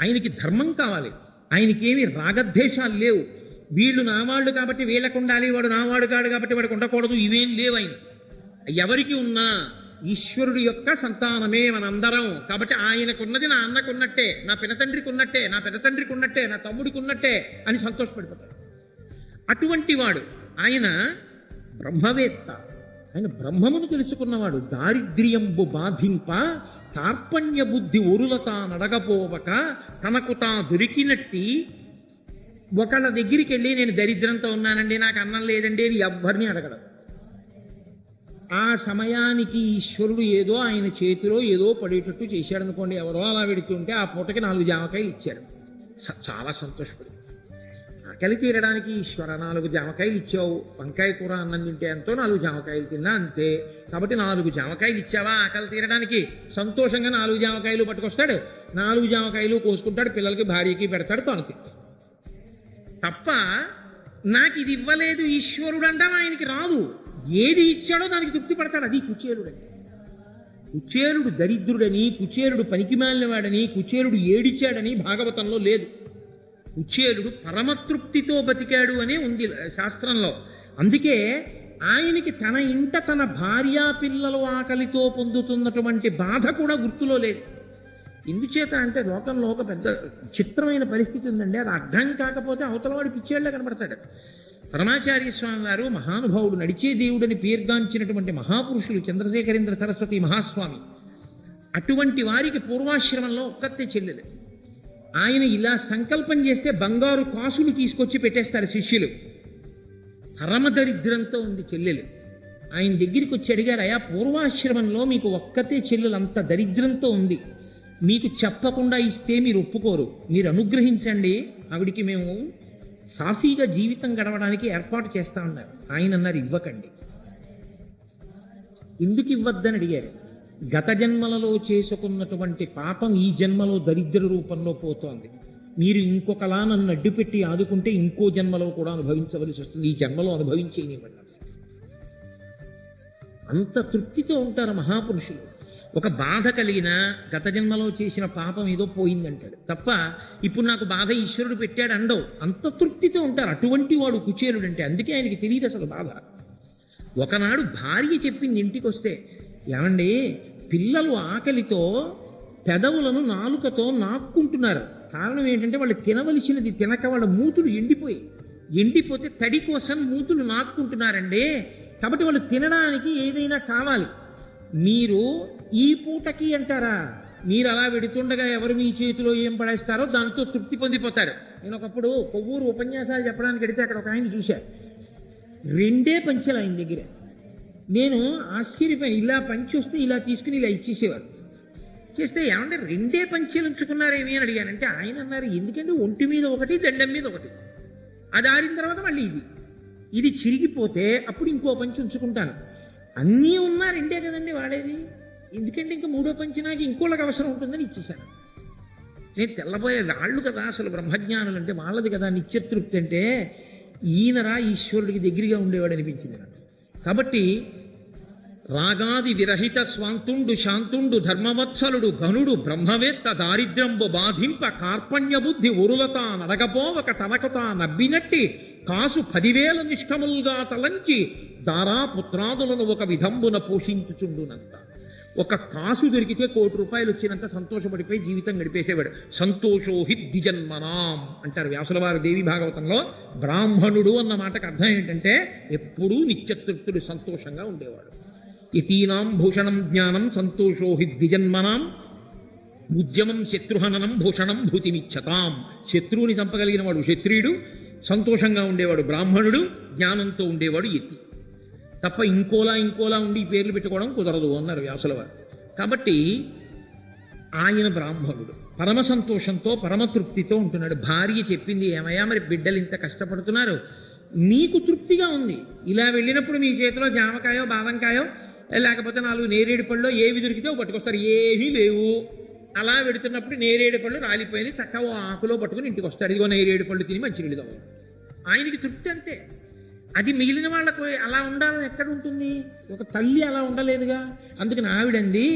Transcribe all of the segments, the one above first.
ఆయనకి ధర్మం కావాలి, ఆయనకేమి రాగద్వేషాలు లేవు. వీళ్ళు నావాళ్ళు కాబట్టి వీళ్ళకు ఉండాలి, వాడు నావాడు కాడు కాబట్టి వాడికి ఉండకూడదు, ఇవేం లేవు. ఆయన ఎవరికి ఉన్నా ఈశ్వరుడు యొక్క సంతానమే మనందరం. కాబట్టి ఆయనకున్నది నా అన్నకున్నట్టే, నా పినతండ్రికి ఉన్నట్టే, నా పెదతండ్రికి ఉన్నట్టే, నా తమ్ముడికి ఉన్నట్టే అని సంతోషపడిపోతాడు. అటువంటి వాడు ఆయన బ్రహ్మవేత్త. ఆయన బ్రహ్మమును తెలుసుకున్నవాడు. దారిద్ర్యంబు బాధింప కార్పణ్య బుద్ధి ఒరులతా నడగపోవక తనకు తా దొరికినట్టి. ఒకళ్ళ దగ్గరికి వెళ్ళి నేను దరిద్రంతో ఉన్నానండి, నాకు అన్నం లేదండి అని ఎవ్వరిని అడగడం. ఆ సమయానికి ఈశ్వరుడు ఏదో ఆయన చేతిలో ఏదో పడేటట్టు చేశాడు అనుకోండి. ఎవరో అలా పెడుతుంటే ఆ పూటకి 4 జామకాయలు ఇచ్చాడు. చాలా సంతోషపడి, ఆకలి తీరడానికి ఈశ్వర 4 జామకాయలు ఇచ్చావు, వంకాయ కూర అన్నం తింటే ఎంతో 4 జామకాయలు తిన్నా అంతే, కాబట్టి 4 జామకాయలు ఇచ్చావా ఆకలి తీరడానికి. సంతోషంగా 4 జామకాయలు పట్టుకొస్తాడు, 4 జామకాయలు కోసుకుంటాడు, పిల్లలకి భార్యకి పెడతాడు, తాను తింటాడు. తప్ప నాకు ఇది ఇవ్వలేదు ఈశ్వరుడు అంటాం ఆయనకి రాదు. ఏది ఇచ్చాడో దానికి తృప్తి పడతాడు. అది కుచేలుడని. కుచేలుడు దరిద్రుడని, కుచేలుడు పనికిమాలినవాడని, కుచేలుడు ఏడిచాడని భాగవతంలో లేదు. కుచేలుడు పరమతృప్తితో బతికాడు అనే ఉంది శాస్త్రంలో. అందుకే ఆయనకి తన ఇంట తన భార్యా పిల్లలు ఆకలితో పొందుతున్నటువంటి బాధ కూడా గుర్తులో లేదు. ఎందుచేత అంటే లోకంలో ఒక పెద్ద చిత్రమైన పరిస్థితి ఉందండి. అది అర్థం కాకపోతే అవతలవాడు పిచ్చేళ్లే కనబడతాడు. పరమాచార్య స్వామి వారు మహానుభావుడు, నడిచే దేవుడని పేర్గాంచినటువంటి మహాపురుషులు చంద్రశేఖరేంద్ర సరస్వతి మహాస్వామి. అటువంటి వారికి పూర్వాశ్రమంలో ఒక్కతే చెల్లెలు. ఆయన ఇలా సంకల్పం చేస్తే బంగారు కాసులు తీసుకొచ్చి పెట్టేస్తారు శిష్యులు. పరమదరిద్రంతో ఉంది చెల్లెలు. ఆయన దగ్గరికి వచ్చి అడిగారు, అయా పూర్వాశ్రమంలో మీకు ఒక్కతే చెల్లెలు అంత దరిద్రంతో ఉంది, మీకు చెప్పకుండా ఇస్తే మీరు ఒప్పుకోరు, మీరు అనుగ్రహించండి, ఆవిడికి మేము సాఫీగా జీవితం గడవడానికి ఏర్పాటు చేస్తా ఉన్నారు. ఆయన అన్నారు, ఇవ్వకండి. ఎందుకు ఇవ్వద్దని అడిగారు. గత జన్మలలో చేసుకున్నటువంటి పాపం ఈ జన్మలో దరిద్ర రూపంలో పోతోంది. మీరు ఇంకొకలా నన్ను అడ్డుపెట్టి ఆదుకుంటే ఇంకో జన్మలో కూడా అనుభవించవలసి వస్తుంది, ఈ జన్మలో అనుభవించేయనివ్వండి. అంత తృప్తితో ఉంటారు మహాపురుషులు. ఒక బాధ కలిగిన గత జన్మలో చేసిన పాపం ఏదో పోయిందంటాడు తప్ప ఇప్పుడు నాకు బాధ ఈశ్వరుడు పెట్టాడు అండవు. అంత తృప్తితో ఉంటారు. అటువంటి వాడు కుచేలుడు అంటే. అందుకే ఆయనకి తెలియదు అసలు బాధ. ఒకనాడు భార్య చెప్పింది ఇంటికి వస్తే, ఏమండి పిల్లలు ఆకలితో పెదవులను నాలుకతో నాక్కుంటున్నారు. కారణం ఏంటంటే వాళ్ళు తినవలసినది తినక వాళ్ళ మూతులు ఎండిపోతే తడి కోసం మూతులు నాక్కుంటున్నారండి. కాబట్టి వాళ్ళు తినడానికి ఏదైనా కావాలి. మీరు ఈ పూటకి అంటారా, మీరు అలా వెడుతుండగా ఎవరు మీ చేతిలో ఏం పడేస్తారో దాంతో తృప్తి పొందిపోతారు. నేను ఒకప్పుడు కొవ్వూరు ఉపన్యాసాలు చెప్పడానికి వెడితే అక్కడ ఒక ఆయన చూశాను, 2 పంచెలు ఆయన దగ్గర. నేను ఆశ్చర్యపోయాను. ఇలా పంచి వస్తే ఇలా తీసుకుని ఇలా ఇచ్చేసేవారు. చేస్తే ఏమంటే 2 పంచెలు ఉంచుకున్నారేమి అని అడిగానంటే ఆయన అన్నారు, ఎందుకంటే ఒంటి మీద ఒకటి, దండం మీద ఒకటి, అది ఆరిన తర్వాత మళ్ళీ ఇది చిరిగిపోతే అప్పుడు ఇంకో పంచి ఉంచుకుంటాను. అన్నీ ఉన్నా 2 కదండి వాడేది, ఎందుకంటే ఇంకా 3వ పంచి నాకు ఇంకోళ్ళకి అవసరం ఉంటుందని ఇచ్చేశాను. నేను తెల్లబోయే వాళ్ళు కదా అసలు బ్రహ్మజ్ఞానులు అంటే, వాళ్ళది కదా నిత్యతృప్తి అంటే. ఈయనరా ఈశ్వరుడికి దగ్గరగా ఉండేవాడు అనిపించింది నాకు. కాబట్టి రాగాది విరహిత స్వాంతుండు శాంతుండు ధర్మవత్సలుడు ఘనుడు బ్రహ్మవేత్త దారిద్ర్యంబు బాధింప కార్పణ్య బుద్ధి ఒరులతా నడగపోవక తనకుతా నబ్బినట్టి కాసు 10,000 నిష్కములుగా తలంచి దారాపుత్రాదులను ఒక విధంబున పోషించుచుండునంత. ఒక కాసు దొరికితే 1 కోటి రూపాయలు వచ్చినంత సంతోషపడిపోయి జీవితం గడిపేసేవాడు. సంతోషో హి ద్విజన్మనాం అంటారు వ్యాసుల వారు దేవి భాగవతంలో. బ్రాహ్మణుడు అన్న మాటకు అర్థం ఏంటంటే ఎప్పుడూ నిత్యతృప్తుడు, సంతోషంగా ఉండేవాడు. యతీనాం భూషణం జ్ఞానం సంతోషో హి ద్విజన్మనాం ఉద్యమం శత్రుహననం భూషణం భూతిమిచ్చతాం. శత్రువుని చంపగలిగిన వాడు క్షత్రియుడు, సంతోషంగా ఉండేవాడు బ్రాహ్మణుడు, జ్ఞానంతో ఉండేవాడు యతి. తప్ప ఇంకోలా ఉండి పేర్లు పెట్టుకోవడం కుదరదు అన్నారు వ్యాసుల వారు. కాబట్టి ఆయన బ్రాహ్మణుడు పరమ సంతోషంతో పరమతృప్తితో ఉంటున్నాడు. భార్య చెప్పింది, ఏమయ్యా మరి బిడ్డలు ఇంత కష్టపడుతున్నారు, నీకు తృప్తిగా ఉంది, ఇలా వెళ్ళినప్పుడు మీ చేతిలో జామకాయో బాదంకాయో లేకపోతే 4 నేరేడు పళ్ళు ఏవి దొరికితే పట్టుకొస్తారు, ఏమీ లేవు. అలా పెడుతున్నప్పుడు నేరేడు పళ్ళు రాలిపోయింది, చక్కగా ఆకులో పట్టుకుని ఇంటికి వస్తాడు, ఇదిగో నేరేడు పళ్ళు తిని మంచినీళ్ళు తాగు. ఆయనకి తృప్తి అంతే. అది మిగిలిన వాళ్ళకు అలా ఉండాలని ఎక్కడ ఉంటుంది? ఒక తల్లి అలా ఉండలేదుగా. అందుకని ఆవిడంది,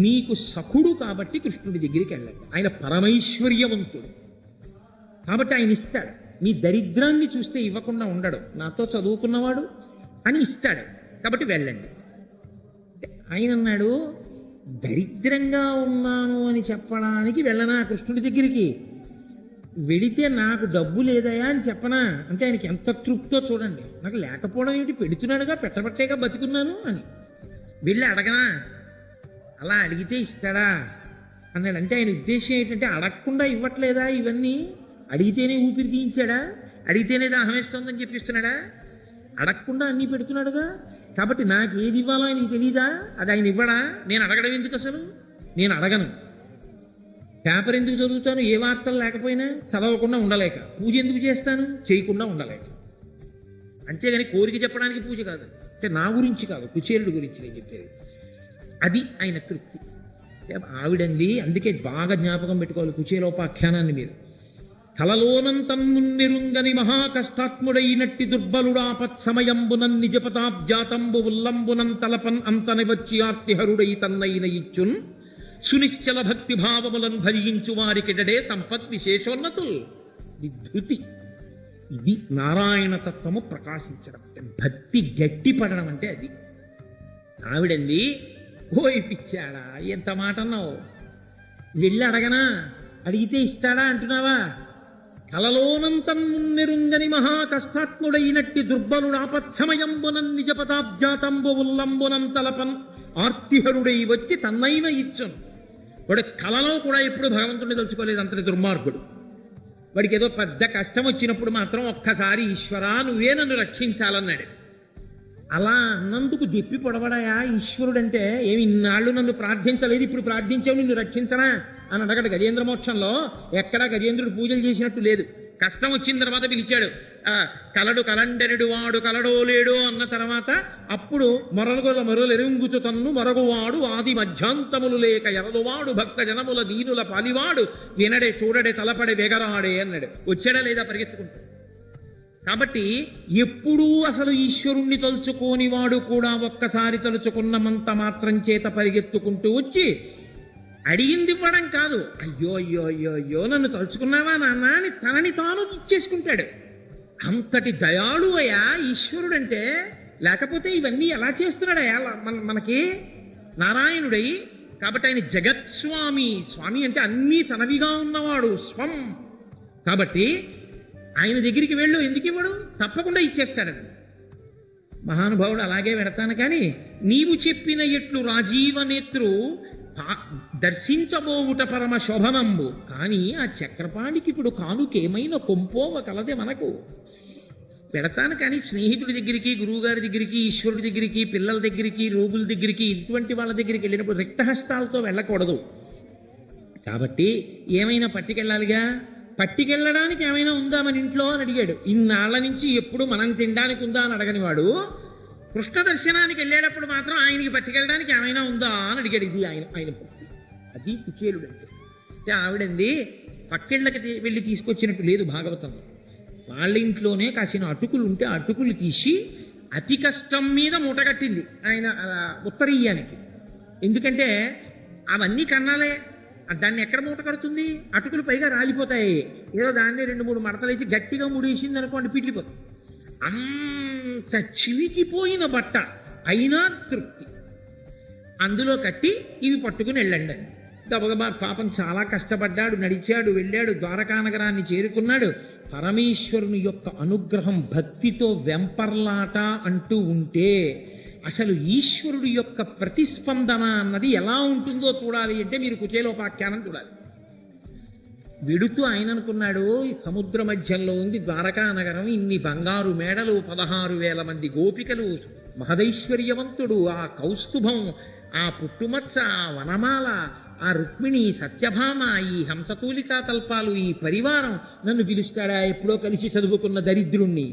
నీకు సఖుడు కాబట్టి కృష్ణుడి దగ్గరికి వెళ్ళండి. ఆయన పరమైశ్వర్యవంతుడు కాబట్టి ఆయన ఇస్తాడు. మీ దరిద్రాన్ని చూస్తే ఇవ్వకుండా ఉండడు. నాతో చదువుకున్నవాడు అని ఇస్తాడు కాబట్టి వెళ్ళండి. ఆయన అన్నాడు, దరిద్రంగా ఉన్నాను అని చెప్పడానికి వెళ్ళనా కృష్ణుడి దగ్గరికి? వెడితే నాకు డబ్బు లేదయా అని చెప్పనా అంటే ఆయనకి ఎంత తృప్తో చూడండి. నాకు లేకపోవడం ఏమిటి, పెడుతున్నాడుగా, పెట్టబట్టేగా బతుకున్నాను అని. వెళ్ళి అడగనా? అలా అడిగితే ఇస్తాడా అన్నాడు. అంటే ఆయన ఉద్దేశం ఏంటంటే అడగకుండా ఇవ్వట్లేదా ఇవన్నీ? అడిగితేనే ఊపిరి తీయించాడా? అడిగితేనే దాహం వేస్తోందని చెప్పిస్తున్నాడా? అడగకుండా అన్నీ పెడుతున్నాడుగా. కాబట్టి నాకు ఏది ఇవ్వాలో ఆయనకి తెలీదా? అది ఆయన ఇవ్వడా? నేను అడగడం ఎందుకు? అసలు నేను అడగను. పేపర్ ఎందుకు చదువుతాను? ఏ వార్తలు లేకపోయినా చదవకుండా ఉండలేక. పూజ ఎందుకు చేస్తాను? చేయకుండా ఉండలేక. అంతేగాని కోరిక చెప్పడానికి పూజ కాదు. అంటే నా గురించి కాదు, కుచేలుడి గురించి నేను చెప్పేది. అది ఆయన తృప్తి. ఆవిడంది. అందుకే బాగా జ్ఞాపకం పెట్టుకోవాలి కుచేలోపాఖ్యానాన్ని మీరు. కలలోనంతన్నున్నెరుంగని మహాకష్టాత్ముడైనట్టి దుర్బలుడాపత్సమయంబునన్ నిజపతాబ్జాతంబు ఉల్లంబునం తలపన్ అంతని వచ్చి ఆర్తిహరుడై తన్నైన ఇచ్చున్ సునిశ్చల భక్తి భావములను భరించు వారికిడడే సంపద్ విశేషోన్నతుల్. విధృతి. ఇది నారాయణ తత్వము ప్రకాశించడం, భక్తి గట్టిపడడం అంటే అది. ఆవిడంది, ఓయ్ పిచ్చాడా, ఎంత మాట అన్నావు? వెళ్ళి అడగనా? అడిగితే ఇస్తాడా అంటున్నావా? కలలోనంతన్నున్నెరుంగని మహాకష్టాత్ముడైనట్టి దుర్బలుడాపత్సమయంబునన్ నిజపతాబ్జాతంబు ఉల్లంబునం తలపన్ ఆర్తిహరుడై వచ్చి తన్నైన ఇచ్చును. వాడు కలలో కూడా ఎప్పుడు భగవంతుడిని తలుచుకోలేదు, అంతటి దుర్మార్గుడు. వాడికి ఏదో పెద్ద కష్టం వచ్చినప్పుడు మాత్రం ఒక్కసారి ఈశ్వరా నువ్వే నన్ను రక్షించాలన్నాడు. అలా అన్నందుకు దెప్పి పొడవడాయా ఈశ్వరుడంటే? ఏమి ఇన్నాళ్ళు నన్ను ప్రార్థించలేదు, ఇప్పుడు ప్రార్థించావు నిన్ను రక్షించనా అని అడగడు. గజేంద్ర మోక్షంలో ఎక్కడా గజేంద్రుడు పూజలు చేసినట్టు లేదు. కష్టం వచ్చిన తర్వాత పిలిచాడు. కలడు కలండెనుడు వాడు కలడో లేడో అన్న తర్వాత అప్పుడు మొరలు ఎరుంగుతు తన్ను మొరగువాడు ఆది మధ్యాంతములు లేక ఎరదువాడు భక్త జనముల దీనుల పాలివాడు వినడే చూడడే తలపడే వెగరాడే అన్నాడు. వచ్చాడా లేదా పరిగెత్తుకుంటూ? కాబట్టి ఎప్పుడూ అసలు ఈశ్వరుణ్ణి తలుచుకోని వాడు కూడా ఒక్కసారి తలుచుకున్నమంత మాత్రం చేత పరిగెత్తుకుంటూ వచ్చి అడిగింది ఇవ్వడం కాదు, అయ్యో అయ్యో అయ్యో అయ్యో నన్ను తలుచుకున్నావా నాన్న అని తనని తాను ఇచ్చేసుకుంటాడు. అంతటి దయాళువయ్యా ఈశ్వరుడంటే. లేకపోతే ఇవన్నీ ఎలా చేస్తున్నాడయ్యా మనకి నారాయణుడై? కాబట్టి ఆయన జగత్స్వామి. స్వామి అంటే అన్నీ తనవిగా ఉన్నవాడు, స్వం. కాబట్టి ఆయన దగ్గరికి వెళ్ళు, ఎందుకు ఇవ్వడు? తప్పకుండా ఇచ్చేస్తాడని. మహానుభావుడు అలాగే పెడతాను కానీ నీవు చెప్పిన ఎట్లు రాజీవనేత్రు దర్శించబోవుట పరమ శోభనంబు. కానీ ఆ చక్రపాణికి ఇప్పుడు కానుకేమైనా కొంపోవ కలదే మనకు. పెడతాను కానీ స్నేహితుడి దగ్గరికి, గురువుగారి దగ్గరికి, ఈశ్వరుడి దగ్గరికి, పిల్లల దగ్గరికి, రోగుల దగ్గరికి, ఇటువంటి వాళ్ళ దగ్గరికి వెళ్ళినప్పుడు రిక్తహస్తాలతో వెళ్ళకూడదు. కాబట్టి ఏమైనా పట్టుకెళ్ళాలిగా. పట్టుకెళ్ళడానికి ఏమైనా ఉందా మన ఇంట్లో అని అడిగాడు. ఇన్నాళ్ల నుంచి ఎప్పుడు మనం తినడానికి ఉందా అని అడగని వాడు కృష్ణ దర్శనానికి వెళ్ళేటప్పుడు మాత్రం ఆయనకి పట్టుకెళ్ళడానికి ఏమైనా ఉందా అని అడిగాడు. ఇది ఆయన భక్తి. అది కుచేలుడు అంటే. ఆవిడంది పక్కిళ్ళకి వెళ్ళి తీసుకొచ్చినట్టు లేదు భాగవతంలో. వాళ్ళ ఇంట్లోనే కాసిన అటుకులు ఉంటే అటుకులు తీసి అతి కష్టం మీద మూటగట్టింది ఆయన ఉత్తరీయానికి. ఎందుకంటే అవన్నీ కన్నాలే, దాన్ని ఎక్కడ మూట కడుతుంది? అటుకులు పైగా రాలిపోతాయి. ఏదో దాన్ని 2-3 మడతలేసి గట్టిగా ముడేసింది అనుకోండి, పిట్లిపోతుంది. అంత చివికిపోయిన బట్ట అయినా తృప్తి. అందులో కట్టి ఇవి పట్టుకుని వెళ్ళండి. గబగబా పాపం చాలా కష్టపడ్డాడు, నడిచాడు, వెళ్ళాడు, ద్వారకానగరాన్ని చేరుకున్నాడు. పరమేశ్వరుని యొక్క అనుగ్రహం భక్తితో వెంపర్లాట అంటూ ఉంటే అసలు ఈశ్వరుడు యొక్క ప్రతిస్పందన అన్నది ఎలా ఉంటుందో చూడాలి అంటే మీరు కుచేలోపాఖ్యానం చూడాలి. వెడుతూ ఆయన అనుకున్నాడు, ఈ సముద్ర మధ్యంలో ఉంది ద్వారకా నగరం, ఇన్ని బంగారు మేడలు, 16,000 మంది గోపికలు, మహదైశ్వర్యవంతుడు, ఆ కౌస్తుభం, ఆ పుట్టుమచ్చ, ఆ వనమాల, ఆ రుక్మిణి, సత్యభామ, ఈ హంసతూలికా తల్పాలు, ఈ పరివారం నన్ను పిలుస్తాడా? ఎప్పుడో కలిసి చదువుకున్న దరిద్రుణ్ణి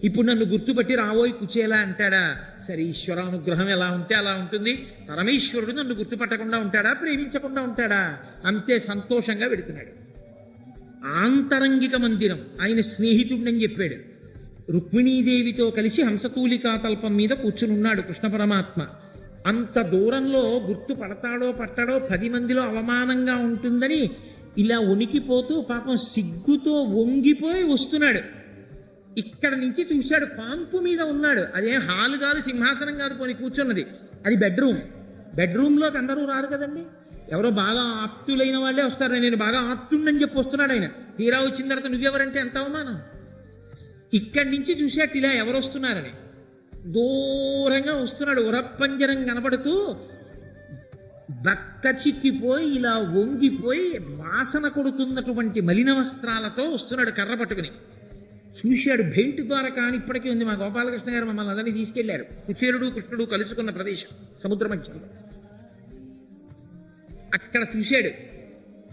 ఇప్పుడు నన్ను గుర్తుపట్టి రావోయ్ కుచేలా అంటాడా? సరే, ఈశ్వరానుగ్రహం ఎలా ఉంటే అలా ఉంటుంది. పరమేశ్వరుడు నన్ను గుర్తుపట్టకుండా ఉంటాడా? ప్రేమించకుండా ఉంటాడా? అంతే సంతోషంగా వెడుతున్నాడు. ఆంతరంగిక మందిరం ఆయన స్నేహితుడిని చెప్పాడు. రుక్మిణీదేవితో కలిసి హంసతూలికా తల్పం మీద కూర్చునున్నాడు కృష్ణ పరమాత్మ. అంత దూరంలో గుర్తు పడతాడో పట్టడో 10 మందిలో అవమానంగా ఉంటుందని ఇలా వణికిపోతూ పాపం సిగ్గుతో వంగిపోయి వస్తున్నాడు. ఇక్కడ నుంచి చూశాడు, పాన్పు మీద ఉన్నాడు. అదే హాలు కాదు, సింహాసనం కాదు, పోని కూర్చున్నది. అది బెడ్రూమ్. బెడ్రూమ్లోకి అందరూ రారు కదండి, ఎవరో బాగా ఆప్తులైన వాళ్ళే వస్తారు. నేను బాగా ఆప్తుండని చెప్పి వస్తున్నాడు ఆయన. తీరా వచ్చిన తర్వాత నువ్వెవరంటే ఎంత అవమానం. ఇక్కడి నుంచి చూసేట్టు ఇలా ఎవరు వస్తున్నారని దూరంగా వస్తున్నాడు. ఉరప్పంజరం కనబడుతూ బక్క చిక్కిపోయి ఇలా వంగిపోయి వాసన కొడుతున్నటువంటి మలిన వస్త్రాలతో వస్తున్నాడు కర్ర పట్టుకుని. చూశాడు, బెల్ట్ ద్వారా కానీ ఇప్పటికీ ఉంది. మా గోపాలకృష్ణ గారు మమ్మల్ని అందరినీ తీసుకెళ్లారు. కుచేరుడు కృష్ణుడు కలుసుకున్న ప్రదేశం సముద్ర మధ్యంలో. అక్కడ చూశాడు,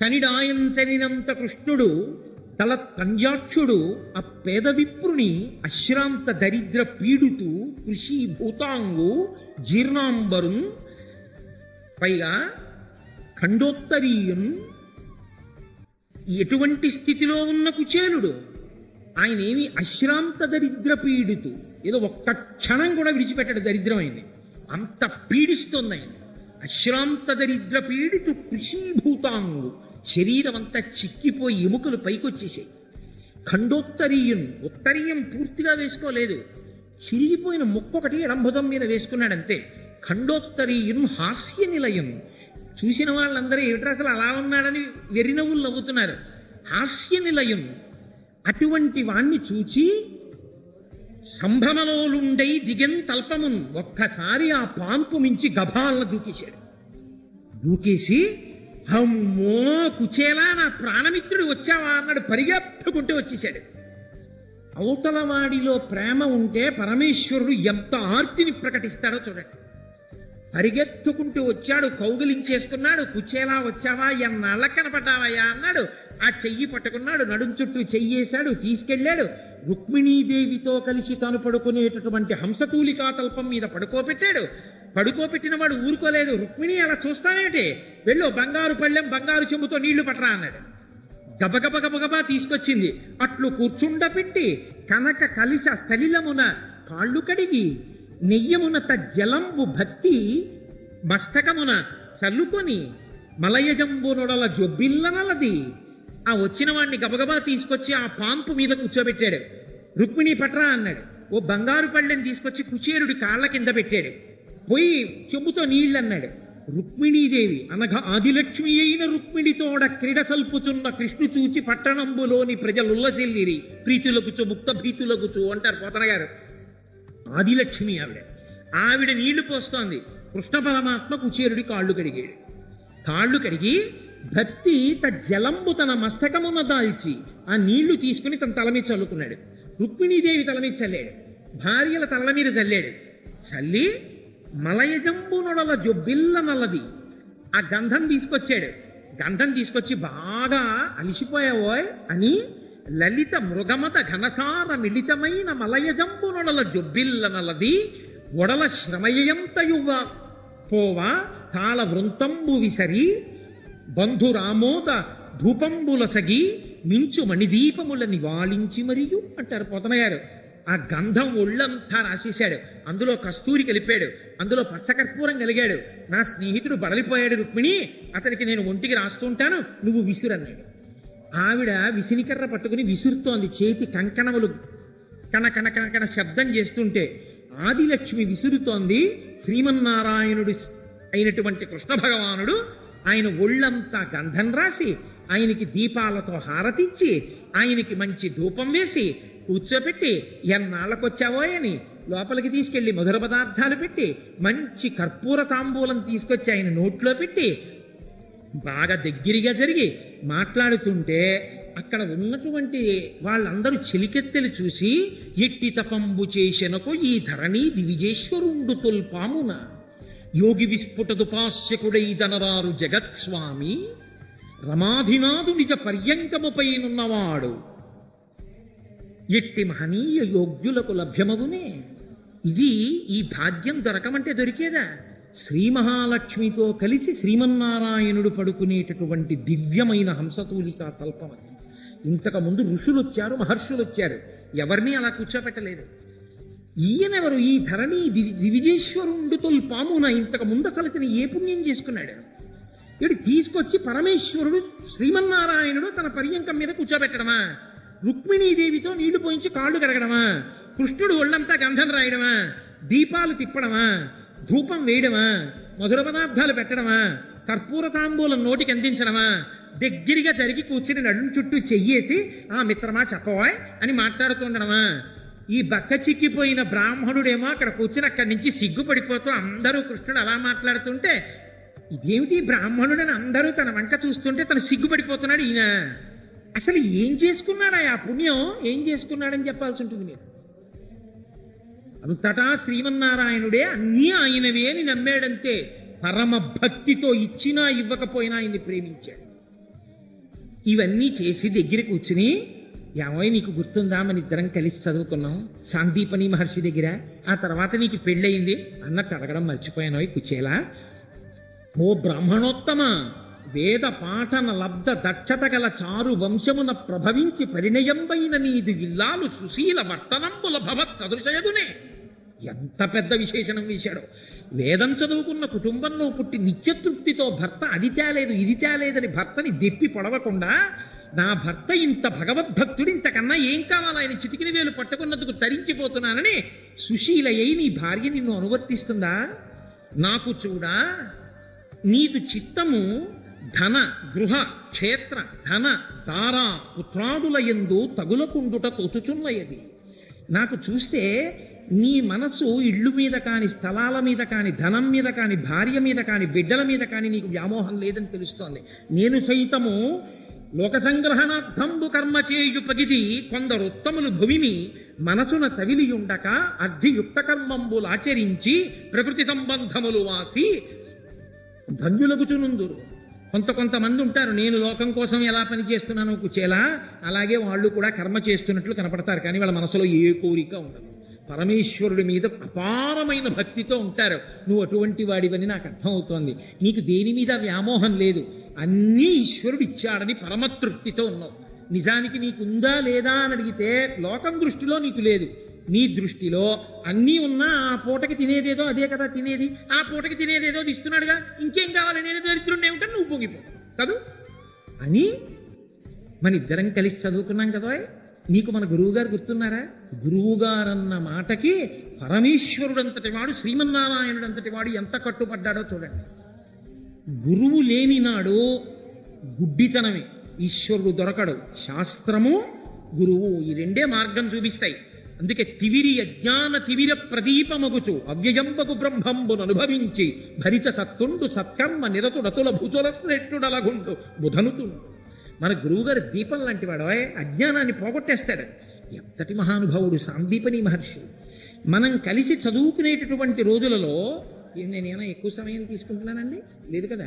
కనిడాయంచనినంత కృష్ణుడు తల పంజాక్షుడు ఆ పేద విప్రుని అశ్రాంత దరిద్ర పీడుతూ కృషి భూతాంగు జీర్ణాంబరుం, పైగా ఖండోత్తరీయం. ఎటువంటి స్థితిలో ఉన్న కుచేలుడు, ఆయన ఏమి అశ్రాంత దరిద్ర పీడితు, ఏదో ఒక్క క్షణం కూడా విడిచిపెట్టాడు దరిద్రమైంది, అంత పీడిస్తుంది ఆయన. అశ్రాంత దరిద్ర పీడితు కృషీభూతాంగు, శరీరం అంతా చిక్కిపోయి ఎముకలు పైకొచ్చేసాయి. ఖండోత్తరీయం, ఉత్తరీయం పూర్తిగా వేసుకోలేదు, చిరిగిపోయిన ముక్కొకటి ఎడంభుజం మీద వేసుకున్నాడంతే. ఖండోత్తరీయం హాస్య నిలయం. చూసిన వాళ్ళందరూ ఏమిట్రా అసలు అలా ఉన్నాడని వెర్రినవ్వులు నవ్వుతున్నారు. హాస్య నిలయం. అటువంటి వాణ్ణి చూచి సంభ్రమలోలుండై దిగన్ తల్పమున్, ఒక్కసారి ఆ పాన్పు మించి గభాలను దూకేశాడు. దూకేసి, అమ్మో కుచేలా, నా ప్రాణమిత్రుడు వచ్చావా అన్నాడు. పరిగెత్తుకుంటూ వచ్చేశాడు. అవతలవాడిలో ప్రేమ ఉంటే పరమేశ్వరుడు ఎంత ఆర్తిని ప్రకటిస్తాడో చూడండి. పరిగెత్తుకుంటూ వచ్చాడు, కౌగిలించేసుకున్నాడు. కుచేలా వచ్చావా, ఎన్నాళ్ళ కనపడ్డావయ్యా అన్నాడు. ఆ చెయ్యి పట్టుకున్నాడు, నడుం చుట్టూ చెయ్యేశాడు, తీసుకెళ్లాడు. రుక్మిణీదేవితో కలిసి తాను పడుకునేటటువంటి హంసతూలికా తల్పం మీద పడుకోబెట్టాడు. పడుకోబెట్టిన వాడు ఊరుకోలేదు. రుక్మిణి అలా చూస్తానేమిటి, వెళ్ళు బంగారు పళ్ళెం బంగారు చెంబుతో నీళ్లు పట్టరా అన్నాడు. గబగబ గబగబా తీసుకొచ్చింది. అట్లు కూర్చుండపెట్టి కనక కలిస సలిలమున కాళ్ళు కడిగి నెయ్యమునత జలంబు భక్తి మస్తకమున చల్లుకొని మలయజంబు నొడల జొబ్బిల్లనలది. ఆ వచ్చిన వాడిని గబగబా తీసుకొచ్చి ఆ పాంపు మీద కూర్చోబెట్టాడు. రుక్మిణి పట్రా అన్నాడు. ఓ బంగారు పళ్ళెని తీసుకొచ్చి కుచేరుడి కాళ్ళ కింద పెట్టాడు. పోయి చెంబుతో నీళ్ళన్నాడు. రుక్మిణీదేవి అనగా ఆదిలక్ష్మి అయిన రుక్మిణితోడ క్రీడ కల్పుచున్న కృష్ణు చూచి పట్టణంబులోని ప్రజలుల్లసిల్లిరి ప్రీతులగుచు ముక్త భీతులగుచు అంటారు పోతన గారు. ఆదిలక్ష్మి ఆవిడ నీళ్లు పోస్తోంది. కృష్ణ పరమాత్మ కుచేరుడి కాళ్ళు కడిగాడు. కాళ్ళు కడిగి భక్తి జలంబు తన మస్తకమున దాల్చి ఆ నీళ్లు తీసుకుని తన తల మీద చల్లుకున్నాడు. రుక్మిణీదేవి తల మీద చల్లాడు, భార్యల తల మీద చల్లాడు. చల్లి మలయజంబు నొడల జొబ్బిల్ల నల్లది ఆ గంధం తీసుకొచ్చాడు. గంధం తీసుకొచ్చి బాగా అలిసిపోయావోయ్ అని లలిత మృగమత ఘనసార మిళితమైన మలయజంబు నొడల జొబ్బిల్ల నల్లది ఒడల శ్రమయంతయువ పోవా తాళ వృంతంబు విసరి బంధురామోద ధూపంబుల సగి మించు మణిదీపముల నివాళించి మరియు అంటారు పోతన గారు. ఆ గంధం ఒళ్ళంతా రాసేశాడు. అందులో కస్తూరి కలిపాడు, అందులో పచ్చకర్పూరం కలిగాడు. నా స్నేహితుడు బడలిపోయాడు రుక్మిణి, అతనికి నేను ఒంటికి రాస్తుంటాను, నువ్వు విసురన్నాడు. ఆవిడ విసినికర్ర పట్టుకుని విసురుతోంది. చేతి కంకణములు కణ కణ కణ శబ్దం చేస్తుంటే ఆదిలక్ష్మి విసురుతోంది. శ్రీమన్నారాయణుడు అయినటువంటి కృష్ణ భగవానుడు ఆయన ఒళ్ళంతా గంధం రాసి ఆయనకి దీపాలతో హారతిచ్చి ఆయనకి మంచి ధూపం వేసి కూర్చోపెట్టి ఎన్నాళ్ళకొచ్చావో అని లోపలికి తీసుకెళ్లి మధుర పదార్థాలు పెట్టి మంచి కర్పూర తాంబూలం తీసుకొచ్చి ఆయన నోట్లో పెట్టి బాగా దగ్గరగా జరిగి మాట్లాడుతుంటే అక్కడ ఉన్నటువంటి వాళ్ళందరూ చెలికెత్తెలు చూసి ఎట్టి తపంబు చేసెనకు ఈ ధరణి దివిజేశ్వరుండు తొల్పామున యోగి విస్ఫుటదుపాస్యకుడై దనరారు జగత్స్వామి రమాధినాథు నిజ పర్యంకముపైనున్నవాడు ఎట్టి మహనీయ యోగ్యులకు లభ్యమవునే. ఇది ఈ భాగ్యం దొరకమంటే దొరికేదా? శ్రీ మహాలక్ష్మితో కలిసి శ్రీమన్నారాయణుడు పడుకునేటటువంటి దివ్యమైన హంసతూలికా తల్పం. ఇంతకుముందు ఋషులు వచ్చారు, మహర్షులు వచ్చారు, ఎవరిని అలా కూర్చోపెట్టలేదు. ఈయనెవరు? ఈ ధరణి దివిజేశ్వరుండు తొల్పామున ఇంతకు ముందు అసలు ఇతను ఏ పుణ్యం చేసుకున్నాడు? ఇటు తీసుకొచ్చి పరమేశ్వరుడు శ్రీమన్నారాయణుడు తన పర్యంకం మీద కూర్చోబెట్టడమా? రుక్మిణీదేవితో నీళ్లు పోయించి కాళ్ళు కరగడమా? కృష్ణుడు ఒళ్ళంతా గంధం రాయడమా? దీపాలు తిప్పడమా? ధూపం వేయడమా? మధుర పదార్థాలు పెట్టడమా? కర్పూర తాంబూలం నోటికి అందించడమా? దగ్గరగా జరిగి కూర్చుని నడుం చుట్టూ చెయ్యేసి ఆ మిత్రమా చెప్పవాయ్ అని మాట్లాడుతుండడమా? ఈ బక్క చిక్కిపోయిన బ్రాహ్మణుడేమో అక్కడ కూర్చుని అక్కడి నుంచి సిగ్గుపడిపోతూ అందరూ కృష్ణుడు అలా మాట్లాడుతుంటే ఇదేమిటి బ్రాహ్మణుడని అందరూ తన వంక చూస్తుంటే తను సిగ్గుపడిపోతున్నాడు. ఈయన అసలు ఏం చేసుకున్నాడా? ఆ పుణ్యం ఏం చేసుకున్నాడని చెప్పాల్సి ఉంటుంది మీరు. అంతటా శ్రీమన్నారాయణుడే అన్నీ ఆయనవే అని నమ్మాడంతే. పరమ భక్తితో ఇచ్చినా ఇవ్వకపోయినా ఆయన్ని ప్రేమించాడు. ఇవన్నీ చేసి దగ్గర కూర్చుని, ఏమో నీకు గుర్తుందా మన ఇద్దరం కలిసి చదువుకున్నాం సాందీపని మహర్షి దగ్గర, ఆ తర్వాత నీకు పెళ్ళయింది అన్నట్టు అడగడం మర్చిపోయాను కుచేలా. ఓ బ్రాహ్మణోత్తమ, వేద పాఠన లబ్ధ దక్షత గల చారు వంశమున ప్రభవించి పరిణయంబైన నీదు ఇల్లాలు సుశీల వర్తనంబుల భవత్ సదృశయదునే. ఎంత పెద్ద విశేషణం వేశాడో! వేదం చదువుకున్న కుటుంబంలో పుట్టి నిత్యతృప్తితో భర్త అది తేలేదు ఇది తేలేదని భర్తని దెప్పి పొడవకుండా, నా భర్త ఇంత భగవద్భక్తుడు, ఇంతకన్నా ఏం కావాలి, ఆయన చిటికిన వేలు పట్టుకున్నందుకు తరించిపోతున్నానని సుశీలయ్యి నీ భార్య నిన్ను అనువర్తిస్తుందా? నాకు చూడా, నీదు చిత్తము ధన గృహ క్షేత్ర ధన దారా పుత్రాదుల యందు తగులకుండుట తోచుచున్నయది. నాకు చూస్తే నీ మనసు ఇళ్ళు మీద కాని, స్థలాల మీద కాని, ధనం మీద కాని, భార్య మీద కాని, బిడ్డల మీద కాని నీకు వ్యామోహం లేదని తెలుస్తోంది. నేను సైతము లోక సంగ్రహణార్థంబు కర్మ చేయు పగిది కొందరు ఉత్తములు భూమిని మనసున తవిలియుండక అర్ధియుక్త కర్మంబులాచరించి ప్రకృతి సంబంధములు వాసి ధన్యులగుచునుందురు. కొంతమంది ఉంటారు, నేను లోకం కోసం ఎలా పని చేస్తున్నానో కుచేలా అలాగే వాళ్ళు కూడా కర్మ చేస్తున్నట్లు కనపడతారు, కానీ వాళ్ళ మనసులో ఏ కోరిక ఉండదు. పరమేశ్వరుడి మీద అపారమైన భక్తితో ఉంటారు. నువ్వు అటువంటి వాడివని నాకు అర్థమవుతోంది. నీకు దేని మీద వ్యామోహం లేదు, అన్నీ ఈశ్వరుడు ఇచ్చాడని పరమతృప్తితో ఉన్నావు. నిజానికి నీకుందా లేదా అని అడిగితే లోకం దృష్టిలో నీకు లేదు, నీ దృష్టిలో అన్నీ ఉన్నా ఆ పూటకి తినేదేదో అదే కదా తినేది, ఆ పూటకి తినేదేదో ఇస్తున్నాడుగా, ఇంకేం కావాలి, నేను దరిద్రుడిని ఏమిటని నువ్వు పొంగిపో కదూ అని. మన ఇద్దరం కలిసి చదువుకున్నాం కదా. నీకు మన గురువుగారు గుర్తున్నారా? గురువుగారన్న మాటకి పరమేశ్వరుడంతటి వాడు, శ్రీమన్నారాయణుడంతటి వాడు ఎంత కట్టుపడ్డాడో చూడండి. గురువు లేని నాడు గుడ్డితనమే, ఈశ్వరుడు దొరకడు. శాస్త్రము గురువు ఈ రెండే మార్గం చూపిస్తాయి. అందుకే తివిరి అజ్ఞాన తివిర ప్రదీపమగుచు అవ్యయంబకు బ్రహ్మంబును అనుభవించి భరిత సత్తుండు సత్కర్మ నిరతుడతుల భుజలశ్రెట్టుడలగుండు బుధనుతుండు. మన గురువుగారు దీపం లాంటి వాడు, అజ్ఞానాన్ని పోగొట్టేస్తాడు. ఎంతటి మహానుభావుడు సాందీపని మహర్షి. మనం కలిసి చదువుకునేటటువంటి రోజులలో నేనేమైనా ఎక్కువ సమయం తీసుకుంటున్నానండి? లేదు కదా.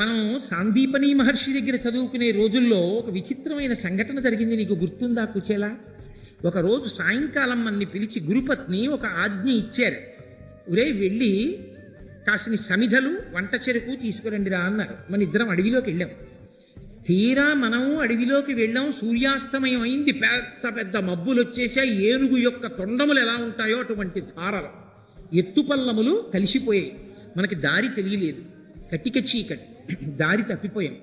మనం సాందీపని మహర్షి దగ్గర చదువుకునే రోజుల్లో ఒక విచిత్రమైన సంఘటన జరిగింది. నీకు గుర్తుందా కుచేలా? ఒకరోజు సాయంకాలం మన్ని పిలిచి గురుపత్ని ఒక ఆజ్ఞ ఇచ్చారు. ఒరే వెళ్ళి కాసిని సమిధలు వంట చెరుకు తీసుకురండిరా అన్నారు. మన ఇద్దరం అడవిలోకి వెళ్ళాం. తీరా మనము అడవిలోకి వెళ్ళాం, సూర్యాస్తమయం అయింది, పెద్ద పెద్ద మబ్బులు వచ్చేసాయి. ఏనుగు యొక్క తొండములు ఎలా ఉంటాయో అటువంటి ధారలు, ఎత్తుపల్లములు కలిసిపోయాయి. మనకి దారి తెలియలేదు, కట్టిక చీకటి, దారి తప్పిపోయాం.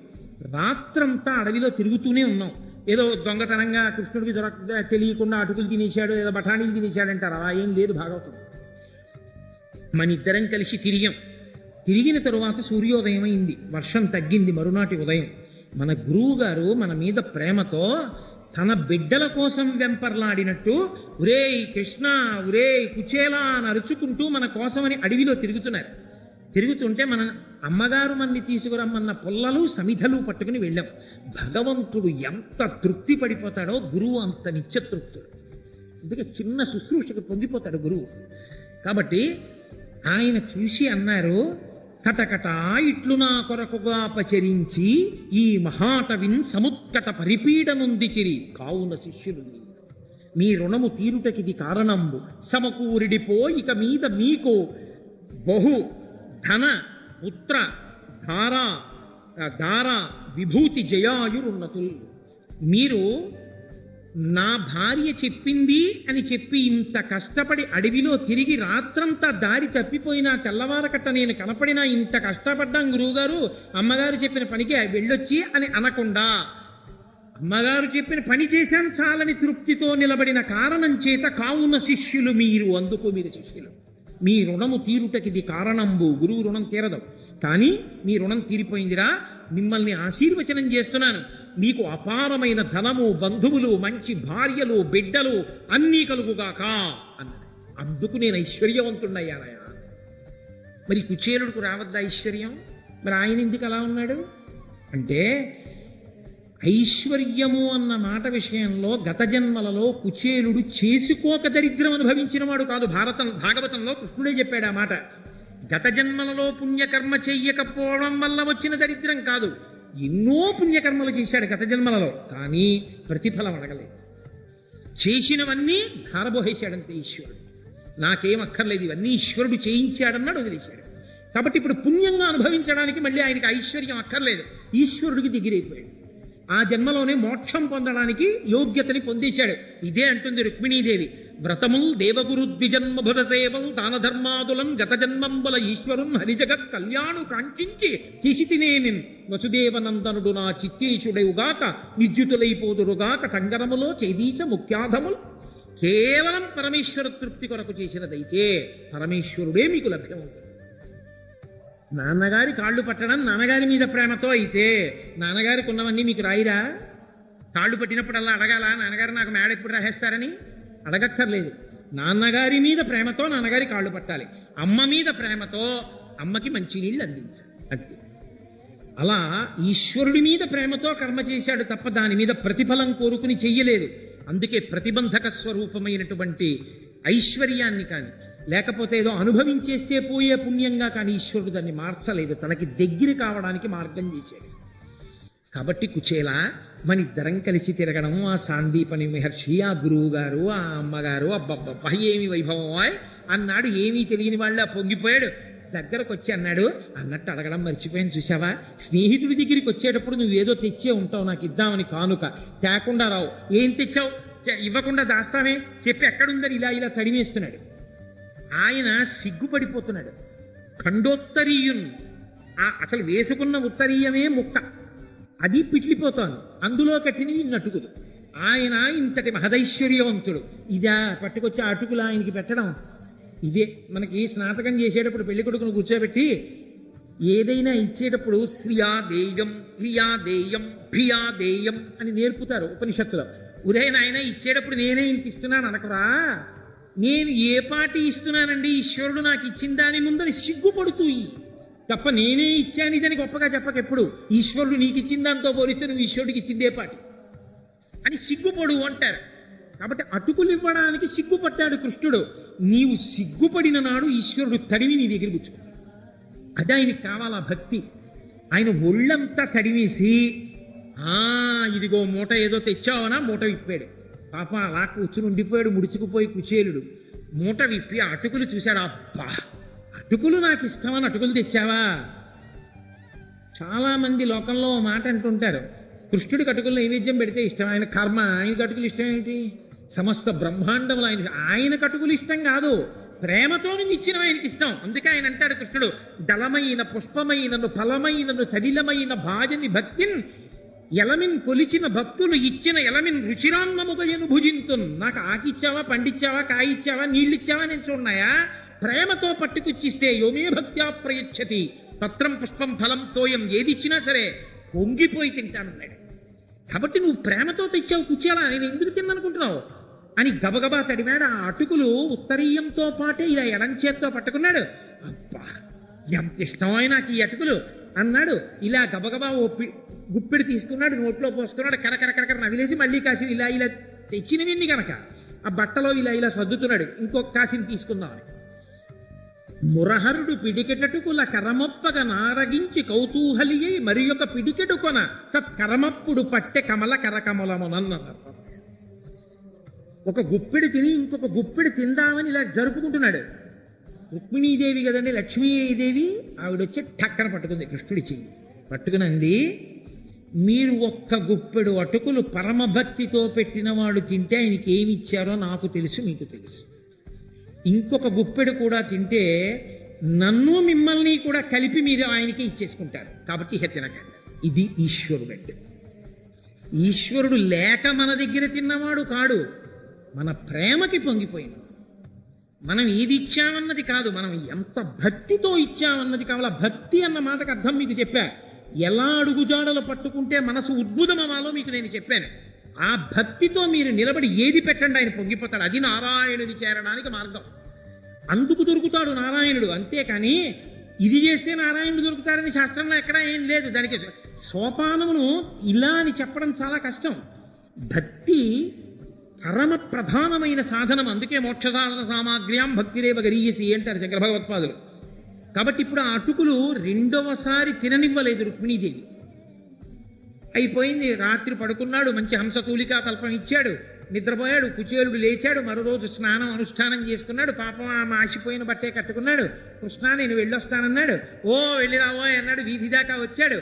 రాత్రంతా అడవిలో తిరుగుతూనే ఉన్నాం. ఏదో దొంగతనంగా కృష్ణుడికి తెలియకుండా అటుకులు తినేశాడు, ఏదో బఠానీలు తినేశాడు అంటారు, అలా ఏం లేదు భాగవతం. మన ఇద్దరం కలిసి తిరిగిన తరువాత సూర్యోదయం అయింది, వర్షం తగ్గింది. మరునాటి ఉదయం మన గురువు గారు మన మీద ప్రేమతో తన బిడ్డల కోసం వెంపర్లాడినట్టు ఒరే కృష్ణ, ఒరే కుచేలా అని అరుచుకుంటూ మన కోసమని అడవిలో తిరుగుతుంటే మన అమ్మగారు మన్ని తీసుకురమ్మన్న పుల్లలు సమిధలు పట్టుకుని వెళ్ళాం. భగవంతుడు ఎంత తృప్తి పడిపోతాడో గురువు అంత నిత్యతృప్తుడు. అందుకే చిన్న శుశ్రూషకు పొందిపోతాడు గురువు. కాబట్టి ఆయన చూసి అన్నారు, కటకటా ఇట్లు నా కొరకుగా పచరించి ఈ మహాటవిన్ సముత్కట పరిపీడనుందికిరి కావున శిష్యులు మీ రుణము తీరుటకిది కారణంబు సమకూరిడిపో ఇక మీద మీకు బహు ధన పుత్ర దార విభూతి జయాయురున్నతులు. మీరు నా భార్య చెప్పింది అని చెప్పి ఇంత కష్టపడి అడవిలో తిరిగి రాత్రంతా దారి తప్పిపోయినా తెల్లవారకట్ట నేను కనపడినా ఇంత కష్టపడ్డాం గురువుగారు అమ్మగారు చెప్పిన పనికి వెళ్ళొచ్చి అని అనకుండా అమ్మగారు చెప్పిన పని చేశాను చాలని తృప్తితో నిలబడిన కారణం చేత కావున శిష్యులు మీరు, అందుకు మీరు శిష్యులు. మీ రుణము తీరుటకిది కారణంబు. గురువు రుణం తీరదు, కానీ మీ రుణం తీరిపోయిందిరా, మిమ్మల్ని ఆశీర్వచనం చేస్తున్నాను, మీకు అపారమైన ధనము, బంధువులు, మంచి భార్యలు, బిడ్డలు అన్నీ కలుగుగాక అన్నాడు. అందుకు నేను ఐశ్వర్యవంతుడయ్యానయా. మరి కుచేలుడికి రావద్దా ఐశ్వర్యం? మరి ఆయన ఎందుకు అలా ఉన్నాడు అంటే, ఐశ్వర్యము అన్న మాట విషయంలో గత జన్మలలో కుచేలుడు చేసుకోక దరిద్రం అనుభవించిన వాడు కాదు. భాగవతంలో కృష్ణుడే చెప్పాడు ఆ మాట. గత జన్మలలో పుణ్యకర్మ చెయ్యకపోవడం వల్ల వచ్చిన దరిద్రం కాదు, ఎన్నో పుణ్యకర్మలు చేశాడు గత జన్మలలో, కానీ ప్రతిఫలం అడగలేదు. చేసినవన్నీ ధారబోహేశాడంతే ఈశ్వరుడు. నాకేం అక్కర్లేదు, ఇవన్నీ ఈశ్వరుడు చేయించాడన్నాడు, వదిలేశాడు. కాబట్టి ఇప్పుడు పుణ్యంగా అనుభవించడానికి మళ్ళీ ఆయనకి ఐశ్వర్యం అక్కర్లేదు, ఈశ్వరుడికి దగ్గరైపోయాడు. ఆ జన్మలోనే మోక్షం పొందడానికి యోగ్యతని పొందేశాడు. ఇదే అంటుంది రుక్మిణీదేవి, వ్రతముల్ దేవగురు ద్విజన్మభుర సేవం దాన ధర్మాదులం గత జన్మంబల ఈశ్వరం హరిజగత్ కళ్యాణు కాంక్షించి తీసితినేనిన్ వసుదేవనందనుడు నా చిత్తేశుడవుగాక నిర్జుతులైపోదురుగాక టంగరములో చేదీశ ముఖ్యాధములు. కేవలం పరమేశ్వర తృప్తి కొరకు చేసినదైతే పరమేశ్వరుడే మీకు లభ్యమవుతుంది. నాన్నగారి కాళ్ళు పట్టడం నాన్నగారి మీద ప్రేమతో అయితే నాన్నగారికి ఉన్నవన్నీ మీకు రాయిరా? కాళ్ళు పట్టినప్పుడల్లా అడగాల, నాన్నగారు నాకు మేడ ఎప్పుడు రాసేస్తారని? అడగక్కర్లేదు. నాన్నగారి మీద ప్రేమతో నాన్నగారి కాళ్ళు పట్టాలి, అమ్మ మీద ప్రేమతో అమ్మకి మంచినీళ్ళు అందించాలి, అంతే. అలా ఈశ్వరుడి మీద ప్రేమతో కర్మ చేశాడు తప్ప దాని మీద ప్రతిఫలం కోరుకుని చెయ్యలేదు. అందుకే ప్రతిబంధక స్వరూపమైనటువంటి ఐశ్వర్యాన్ని కానీ లేకపోతే ఏదో అనుభవించేస్తే పోయే పుణ్యంగా కానీ ఈశ్వరుడు దాన్ని మార్చలేదు, తనకి దగ్గర కావడానికి మార్గం చేశాడు. కాబట్టి కుచేలా మన ఇద్దరం కలిసి తిరగడం, ఆ సాందీపని మహర్షి, ఆ గురువు గారు, ఆ అమ్మగారు, అబ్బబ్బబ్బా ఏమి వైభవం అన్నాడు. ఏమీ తెలియని వాళ్ళ పొంగిపోయాడు. దగ్గరకు వచ్చి అన్నాడు, అన్నట్టు అడగడం మర్చిపోయాను చూసావా, స్నేహితుడి దగ్గరికి వచ్చేటప్పుడు నువ్వేదో తెచ్చే ఉంటావు నాకు ఇద్దామని కానుక, తేకుండా రావు. ఏం తెచ్చావు? ఇవ్వకుండా దాస్తామే, చెప్పి ఎక్కడుందని ఇలా ఇలా తడిమేస్తున్నాడు. ఆయన సిగ్గుపడిపోతున్నాడు. ఖండోత్తరీయున్, అసలు వేసుకున్న ఉత్తరీయమే ముక్క, అది పిట్లిపోతోంది, అందులో కట్టిన ఇన్ని అటుకులు. ఆయన ఇంతటి మహదైశ్వర్యవంతుడు, ఇదా పట్టుకొచ్చి ఆ అటుకులు ఆయనకి పెట్టడం? ఇదే మనకి స్నాతకం చేసేటప్పుడు పెళ్లి కొడుకును కూర్చోబెట్టి ఏదైనా ఇచ్చేటప్పుడు శ్రియాదేయం క్రియాదేయం ప్రియాదేయం అని నేర్పుతారు ఉపనిషత్తులో. ఉదయం నాయన ఇచ్చేటప్పుడు నేనే ఇంక ఇస్తున్నాను అనకరా, నేను ఏ పాటి ఇస్తున్నానండి, ఈశ్వరుడు నాకు ఇచ్చిన దాని ముందని సిగ్గుపడుతూ తప్ప నేనే ఇచ్చాను ఇదని గొప్పగా చెప్పకెప్పుడు. ఈశ్వరుడు నీకు ఇచ్చిన దాంతో పోలిస్తే నువ్వు ఈశ్వరుడికి ఇచ్చిందే పాటి అని సిగ్గుపడు అంటారు. కాబట్టి అటుకులు ఇవ్వడానికి సిగ్గుపడ్డాడు కృష్ణుడు. నీవు సిగ్గుపడిన నాడు ఈశ్వరుడు తడివి నీ దగ్గర పుచ్చుకుంటాడు. అది ఆయనకి కావాలా భక్తి. ఆయన ఒళ్ళంతా తడివేసి ఇదిగో మూట ఏదో తెచ్చావనా మూట విప్పాడు. పాపం అలా కూర్చుని ఉండిపోయాడు ముడుచుకుపోయి కుచేలుడు. మూట విప్పి అటుకులు చూశాడు. అబ్బా, అటుకులు నాకు ఇష్టమని అటుకులు తెచ్చావా? చాలామంది లోకంలో మాట అంటుంటారు, కృష్ణుడికి అటుకులు నైవేద్యం పెడితే ఇష్టం, ఆయన కర్మ, ఆయనకి అటుకులు ఇష్టం ఏంటి? సమస్త బ్రహ్మాండములు ఆయనకు అటుకులు ఇష్టం కాదు, ప్రేమతో నువ్వు ఇచ్చిన ఆయనకి ఇష్టం. అందుకే ఆయన అంటాడు కృష్ణుడు, దళమైన పుష్పమైనను ఫలమైనను సడిలమైన భాజని భక్తిన్ ఎలమిన్ కొలిచిన భక్తులు ఇచ్చిన ఎలమిన్ రుచిరాన్నముగయను భుజింతున్. నాకు ఆకిచ్చావా, పండిచ్చావా, కాయిచ్చావా, నీళ్ళిచ్చావా నేను చూడన్నాయా? ప్రేమతో పట్టుకొచ్చిస్తే యోమే భక్త్యా ప్రయచ్చతి పత్రం పుష్పం ఫలం తోయం, ఏది ఇచ్చినా సరే పొంగిపోయి తింటానన్నాడు. కాబట్టి నువ్వు ప్రేమతో తెచ్చావు కుచేలా, నేను ఎందుకు తిన్ననుకుంటున్నావు అని గబగబా తడివాడు. ఆ అటుకులు ఉత్తరీయంతో పాటే ఇలా ఎడంచేత్తో పట్టుకున్నాడు. అబ్బా, ఎంత ఇష్టమైన నాకు ఈ అటుకులు అన్నాడు. ఇలా గబగబా ఓ గుప్పిడి తీసుకున్నాడు, నోట్లో పోసుకున్నాడు, కరకరకరకర నవిలేసి మళ్ళీ కాసిన ఇలా ఇలా తెచ్చినవిన్ని కనుక ఆ బట్టలో ఇలా ఇలా సర్దుతున్నాడు. ఇంకొక కాసిని తీసుకుందామని మురహరుడు పిడికెటటుకుల కరమొప్పగ నారగించి కౌతూహలియై మరి ఒక పిడికెటు కొన తత్కరమప్పుడు పట్టె కమల కరకమలమునన్నారు. ఒక గుప్పిడి తిని ఇంకొక గుప్పిడి తిందామని ఇలా జరుపుకుంటున్నాడు. రుక్మిణీదేవి కదండి, లక్ష్మీదేవి, ఆవిడొచ్చి ఠక్కన పట్టుకుంది కృష్ణుడి చెయ్యి పట్టుకునండి. మీరు ఒక్క గుప్పెడు అటుకులు పరమభక్తితో పెట్టినవాడు తింటే ఆయనకి ఏమి ఇచ్చారో నాకు తెలుసు, మీకు తెలుసు. ఇంకొక గుప్పెడు కూడా తింటే నన్ను మిమ్మల్ని కూడా కలిపి మీరు ఆయనకి ఇచ్చేసుకుంటారు. కాబట్టి ఇహ తినకండి. ఇది ఈశ్వరుడు అంటే. ఈశ్వరుడు లేక మన దగ్గర తిన్నవాడు కాడు, మన ప్రేమకి పొంగిపోయిన. మనం ఏది ఇచ్చామన్నది కాదు, మనం ఎంత భక్తితో ఇచ్చామన్నది కావాలా. భక్తి అన్న మాటకు అర్థం మీకు చెప్పా. ఎలా అడుగుజాడలు పట్టుకుంటే మనసు ఉద్భుతమవాలో మీకు నేను చెప్పాను. ఆ భక్తితో మీరు నిలబడి ఏది పెట్టండి ఆయన పొంగిపోతాడు. అది నారాయణుని చేరడానికి మార్గం. అందుకు దొరుకుతాడు నారాయణుడు. అంతేకాని ఇది చేస్తే నారాయణుడు దొరుకుతాడని శాస్త్రంలో ఎక్కడా ఏం లేదు. దానికి సోపానమును ఇలా అని చెప్పడం చాలా కష్టం. భక్తి పరమ ప్రధానమైన సాధనం. అందుకే మోక్షసాధన సామాగ్ర్యాం భక్తిరేవ గరీయసి అంటారు శంకర భగవత్పాదులు. కాబట్టి ఇప్పుడు ఆ అటుకులు రెండవసారి తిననివ్వలేదు రుక్మిణీదేవి. అయిపోయింది. రాత్రి పడుకున్నాడు, మంచి హంసతూలికా తల్పం ఇచ్చాడు, నిద్రపోయాడు. కుచేలుడు లేచాడు, మరో రోజు స్నానం అనుష్ఠానం చేసుకున్నాడు. పాపం ఆ మాసిపోయిన బట్టే కట్టుకున్నాడు. కృష్ణ నేను వెళ్ళొస్తానన్నాడు. ఓ వెళ్ళిరావో అన్నాడు. వీధి దాకా వచ్చాడు.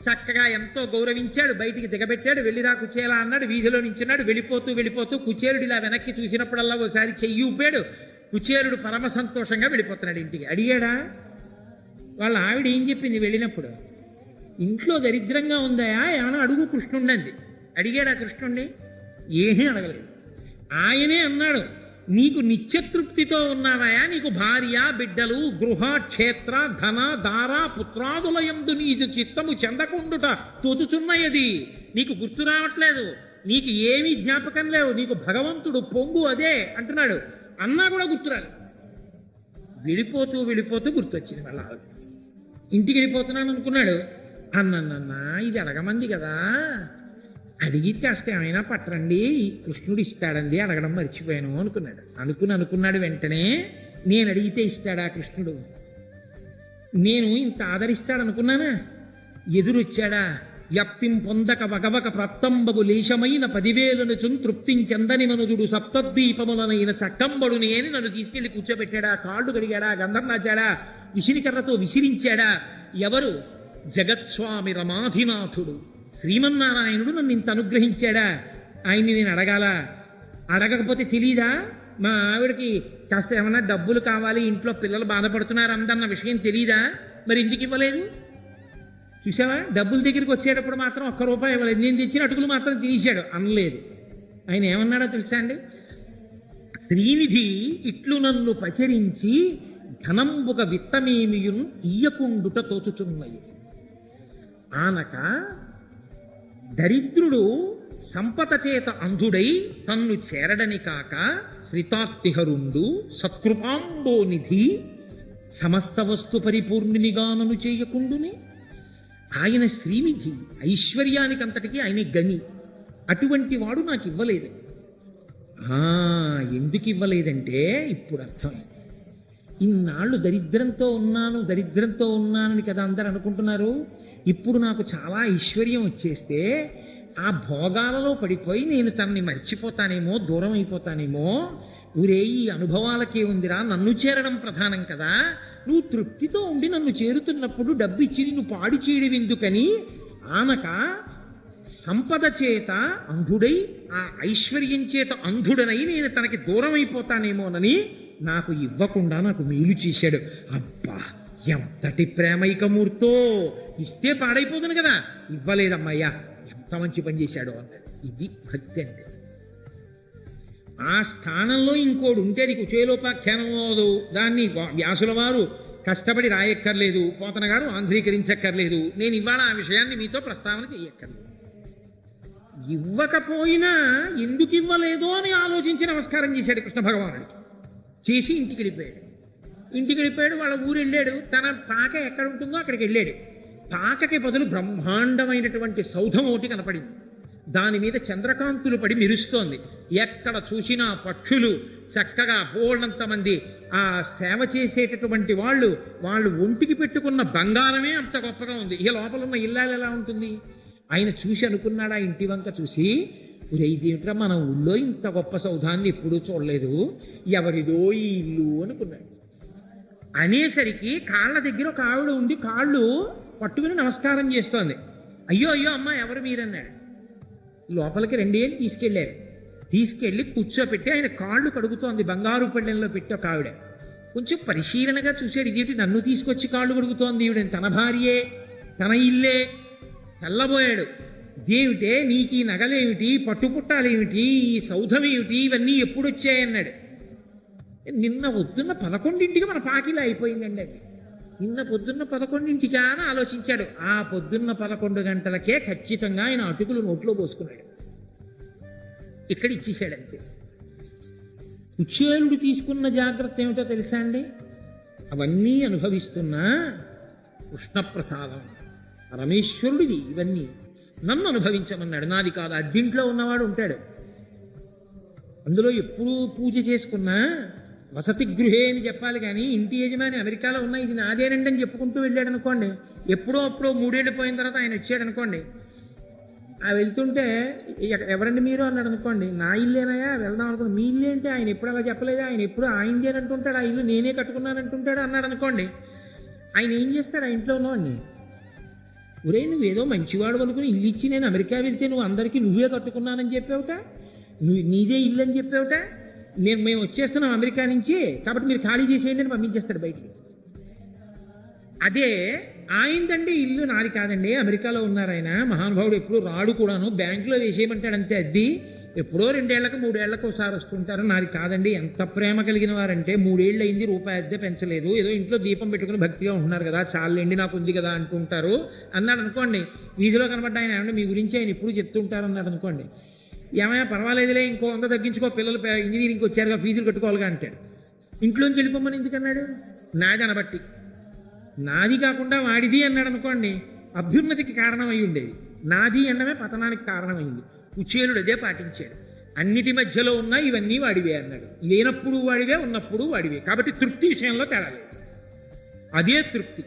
చక్కగా ఎంతో గౌరవించాడు, బయటికి దిగబెట్టాడు. వెళ్ళిరా కుచేలా అన్నాడు. వీధిలో నించున్నాడు. వెళ్ళిపోతూ వెళ్ళిపోతూ కుచేలుడు ఇలా వెనక్కి చూసినప్పుడల్లా ఓసారి చెయ్యి ఊపాడు. కుచేలుడు పరమ సంతోషంగా వెళ్ళిపోతున్నాడు ఇంటికి. అడిగాడా? వాళ్ళ ఆవిడ ఏం చెప్పింది వెళ్ళినప్పుడు? ఇంట్లో దరిద్రంగా ఉందా ఏమైనా అడుగు కృష్ణుండంది. అడిగాడా కృష్ణుణ్ణి? ఏమీ అడగలేదు. ఆయనే అన్నాడు, నీకు నిత్యతృప్తితో ఉన్నావాయా? నీకు భార్య బిడ్డలు గృహ క్షేత్ర ధన దార పుత్రాదులయందు నీదు చిత్తము చెందకుండుట తొదుచున్నయది. నీకు గుర్తు రావట్లేదు, నీకు ఏమీ జ్ఞాపకం లేవు, నీకు భగవంతుడు పొంగు అదే అంటున్నాడు. అన్నా కూడా గుర్తురాలి. వెళ్ళిపోతూ వెళ్ళిపోతూ గుర్తొచ్చింది. వాళ్ళ ఇంటికి వెళ్ళిపోతున్నాను అనుకున్నాడు. అన్నన్నా ఇది అడగమంది కదా, అడిగి కాస్త ఏమైనా పట్టరండి, కృష్ణుడు ఇస్తాడండి, అడగడం మర్చిపోయాను అనుకున్నాడు. అనుకున్నాడు వెంటనే, నేను అడిగితే ఇస్తాడా కృష్ణుడు? నేను ఇంత ఆదరిస్తాడనుకున్నానా? ఎదురొచ్చాడా? యప్తిం పొందక వగవక ప్రత్తంబగు లేశమైన 10,000 తృప్తించెందని మనుజుడు సప్తద్వీపములనైన చక్కంబడుని అని నన్ను తీసుకెళ్లి కూర్చోబెట్టాడా? కాళ్ళు కడిగాడా? గంధం రాజాడా? విసిరికర్రతో విసిరించాడా? ఎవరు? జగత్స్వామి రమాధినాథుడు శ్రీమన్నారాయణుడు నన్ను ఇంత అనుగ్రహించాడా? ఆయన్ని నేను అడగాల? అడగకపోతే తెలీదా? మా ఆవిడకి కాస్త ఏమన్నా డబ్బులు కావాలి, ఇంట్లో పిల్లలు బాధపడుతున్నారు అందన్న విషయం తెలీదా? మరి ఎందుకు ఇవ్వలేదు? చూసావా? డబ్బుల దగ్గరికి వచ్చేటప్పుడు మాత్రం ₹1 ఇవ్వలేదు. నేను తెచ్చిన అటుకులు మాత్రం తీశాడు అనలేదు. ఆయన ఏమన్నాడో తెలుసా అండి? శ్రీనిధి ఇట్లు నన్ను పచరించి ధనంబుక విత్తమేమియున్ ఇయ్యకుండుట తోచుచున్నయి. ఆనక దరిద్రుడు సంపద చేత అంధుడై తన్ను చేరడని కాక శ్రితార్తిహరుండు సత్కృపాంబోనిధి సమస్త వస్తు పరిపూర్ణినిగానను చేయకుండుని. ఆయన శ్రీనిధి, ఐశ్వర్యానికంతటికీ ఆయన గని. అటువంటి వాడు నాకు ఇవ్వలేదు. ఎందుకు ఇవ్వలేదంటే ఇప్పుడు అర్థమైంది. ఇన్నాళ్ళు దరిద్రంతో ఉన్నానని కదా అందరు అనుకుంటున్నారు. ఇప్పుడు నాకు చాలా ఐశ్వర్యం వచ్చేస్తే ఆ భోగాలలో పడిపోయి నేను తనని మర్చిపోతానేమో, దూరం అయిపోతానేమో. ఊరే ఈ అనుభవాలకే ఉందిరా, నన్ను చేరడం ప్రధానం కదా. నువ్వు తృప్తితో ఉండి నన్ను చేరుతున్నప్పుడు డబ్బిచ్చి నువ్వు పాడి చేయడం ఎందుకని ఆనక సంపద చేత అంధుడై ఆ ఐశ్వర్యం చేత అంధుడనై నేను తనకి దూరం అయిపోతానేమోనని నాకు ఇవ్వకుండా నాకు మేలు చేశాడు. అబ్బా ఎంతటి ప్రేమైకమూర్తో! ఇస్తే పాడైపోతుంది కదా, ఇవ్వలేదమ్మయ్యా, ఎంత మంచి పని చేశాడో అన్నాడు. ఇది భక్తి అంటే. ఆ స్థానంలో ఇంకోడు ఉంటే నీకు కుచేలోపాఖ్యానం అవ్వదు. దాన్ని వ్యాసుల వారు కష్టపడి రాయక్కర్లేదు, పోతన గారు ఆంధ్రీకరించక్కర్లేదు. నేను ఇవాళ ఆ విషయాన్ని మీతో ప్రస్తావన చేయక్కర్లేదు. ఇవ్వకపోయినా ఎందుకు ఇవ్వలేదో అని ఆలోచించి నమస్కారం చేశాడు కృష్ణ భగవానుడికి. చేసి ఇంటికి వెళ్ళిపోయాడు. వాళ్ళ ఊరు వెళ్ళాడు. తన పాక ఎక్కడ ఉంటుందో అక్కడికి వెళ్ళాడు. పాకకి బదులు బ్రహ్మాండమైనటువంటి సౌధం ఒకటి కనపడింది. దాని మీద చంద్రకాంతులు పడి మెరుస్తోంది. ఎక్కడ చూసినా పక్షులు చక్కగా బోళ్ళంతమంది ఆ సేవ చేసేటటువంటి వాళ్ళు ఒంటికి పెట్టుకున్న బంగారమే అంత గొప్పగా ఉంది. ఇక లోపల ఉన్న ఇల్లాలు ఎలా ఉంటుంది? ఆయన చూసి అనుకున్నాడు, ఆ ఇంటి వంక చూసి, ఇదేమిట్రా మన ఊళ్ళో ఇంత గొప్ప సౌధాన్ని ఎప్పుడూ చూడలేదు, ఎవరిదో ఈ ఇల్లు అనుకున్నాడు. అనేసరికి కాళ్ళ దగ్గర ఒక ఆవిడ ఉండి కాళ్ళు పట్టుకుని నమస్కారం చేస్తోంది. అయ్యో అయ్యో అమ్మ ఎవరు మీరన్నాడు. లోపలికి 2 ఏళ్ళు తీసుకెళ్ళారు. తీసుకెళ్ళి కూర్చోపెట్టి ఆయన కాళ్ళు కడుగుతోంది బంగారు పళ్ళెంలో పెట్టి ఒక ఆవిడ. కొంచెం పరిశీలనగా చూశాడు, ఇదేంటి నన్ను తీసుకొచ్చి కాళ్ళు కడుగుతోంది ఈవిడ, తన భార్యే తన ఇల్లే. తెల్లబోయాడు. దేమిటే నీకు ఈ నగలేమిటి, పట్టుపుట్టాలేమిటి, ఈ సౌధమేమిటి, ఇవన్నీ ఎప్పుడు వచ్చాయన్నాడు. నిన్న పొద్దున్న 11ంటికి మన పాకిలా అయిపోయిందండి అది. నిన్న పొద్దున్న 11ంటికి అని ఆలోచించాడు. ఆ పొద్దున్న 11 గంటలకే ఖచ్చితంగా ఆయన అటుకులు నోట్లో పోసుకున్నాడు. ఇక్కడ ఇచ్చేశాడు అంతే. కుచేలుడు తీసుకున్న జాగ్రత్త ఏమిటో తెలుసా అండి? అవన్నీ అనుభవిస్తున్నా కృష్ణప్రసాదం పరమేశ్వరుడిది, ఇవన్నీ నన్ను అనుభవించమన్నాడు, నాది కాదు. అద్దింట్లో ఉన్నవాడు ఉంటాడు, అందులో ఎప్పుడూ పూజ చేసుకున్నా వసతి గృహే అని చెప్పాలి కానీ ఇంటి యజమాని అమెరికాలో ఉన్న ఇది నాదేనండి అని చెప్పుకుంటూ వెళ్ళాడు అనుకోండి, ఎప్పుడో అప్పుడో 3 ఏళ్ళు పోయిన తర్వాత ఆయన వచ్చాడు అనుకోండి, ఆ వెళ్తుంటే ఎవరండి మీరు అన్నాడు అనుకోండి, నా ఇల్లేనయా వెళ్దాం అనుకోండి, మీ ఇల్లు ఏంటి, ఆయన ఎప్పుడు అలా చెప్పలేదు, ఆయన ఎప్పుడు ఆయనదేనంటుంటాడు, ఆ ఇల్లు నేనే కట్టుకున్నానంటుంటాడు అన్నాడు అనుకోండి, ఆయన ఏం చేస్తాడు? ఆ ఇంట్లో ఉన్నవాడిని, ఒరే నువ్వేదో మంచివాడు అనుకుని ఇల్లు ఇచ్చి నేను అమెరికా వెళ్తే నువ్వు అందరికీ నువ్వే కట్టుకున్నానని చెప్పావుట, నీదే ఇల్లు అని చెప్పావుట, మేము వచ్చేస్తున్నాం అమెరికా నుంచి కాబట్టి మీరు ఖాళీ చేసేయండి అని పంపించేస్తాడు బయటికి. అదే ఆయనదండి ఇల్లు, నాది కాదండి, అమెరికాలో ఉన్నారు ఆయన మహానుభావుడు, ఎప్పుడు రాడు కూడాను, బ్యాంకులో వేసేయమంటాడు అంతే, అద్దె ఎప్పుడో 2 ఏళ్లకు 3 ఏళ్లకు ఒకసారి వస్తుంటారు, నాది కాదండి. ఎంత ప్రేమ కలిగిన వారంటే 3 ఏళ్ళు అయింది రూపాయి అద్దె పెంచలేదు, ఏదో ఇంట్లో దీపం పెట్టుకుని భక్తిగా ఉంటున్నారు కదా, చాలండి నాకు ఉంది కదా అంటుంటారు అన్నాడు అనుకోండి. వీధిలో కనబడ్డ ఆయన ఏమంటే మీ గురించి ఆయన ఎప్పుడు చెప్తుంటారు అన్నాడు అనుకోండి, ఏమైనా పర్వాలేదులే ఇంకో 100 తగ్గించుకో, పిల్లలు ఇంజనీరింగ్కి వచ్చారుగా ఫీజులు కట్టుకోవాలిగా అంటాడు. ఇంట్లోంచి వెళ్ళిపోమని ఎందుకన్నాడు? నాది అనబట్టి. నాది కాకుండా వాడిది అన్నాడు అనుకోండి, అభ్యున్నతికి కారణమై ఉండేది, నాది అన్నమే పతనానికి కారణమైంది. కుచేలుడు అదే పాటించాడు. అన్నిటి మధ్యలో ఉన్నా ఇవన్నీ వాడివే అన్నాడు, లేనప్పుడు వాడివే ఉన్నప్పుడు వాడివే, కాబట్టి తృప్తి విషయంలో తేడా లేదు. అదే తృప్తి.